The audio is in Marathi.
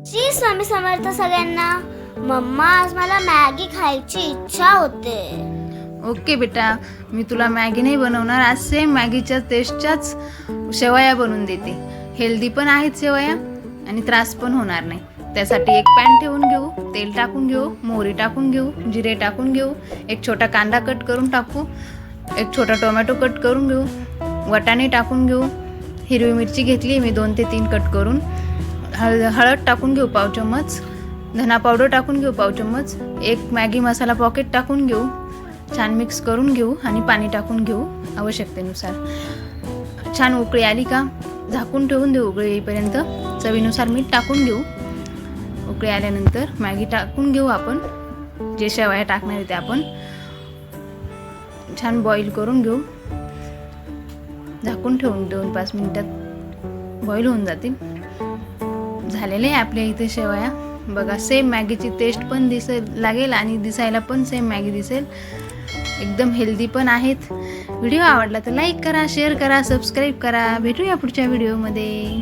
श्री स्वामी समर्थ सगळ्यांना। मम्मा, आज मला मॅगी खायची इच्छा होते। ओके बेटा, मी तुला मॅगी नाही बनवणार, आज सेम मॅगीच्या टेस्टच्याच शेवया बनवून देते। हेल्दी पण आहेत शेवया आणि त्रास पण होणार नाही। त्यासाठी एक पॅन ठेवून घेऊ, तेल टाकून घेऊ, मोहरी टाकून घेऊ, जिरे टाकून घेऊ, एक छोटा कांदा कट करून टाकू, एक छोटा टोमॅटो कट करून घेऊ, वाटाणे टाकून घेऊ, हिरवी मिरची घेतली मी 2 ते 3 कट करून, हळद टाकून घेऊ पाव चम्मच, धना पावडर टाकून घेऊ पाव चम्मच, एक मॅगी मसाला पॉकेट टाकून घेऊ, छान मिक्स करून घेऊ आणि पाणी टाकून घेऊ आवश्यकतेनुसार। छान उकळी आली का झाकून ठेवून देऊ उकळी येईपर्यंत। चवीनुसार मीठ टाकून घेऊ। उकळी आल्यानंतर मॅगी टाकून घेऊ, आपण जे शेवया टाकणार आहे ते आपण छान बॉईल करून घेऊ। झाकून ठेवून 2-5 मिनिटात बॉईल होऊन जातील। झालेले आहे आपल्या इथे शेवया। बघा, सेम मॅगीची टेस्ट पण लागेल आणि दिसायला पण सेम मॅगी दिसेल। एकदम हेल्दी पण आहेत। व्हिडिओ आवडला तर लाईक करा, शेअर करा, सबस्क्राईब करा। भेटूया पुढच्या व्हिडिओमध्ये।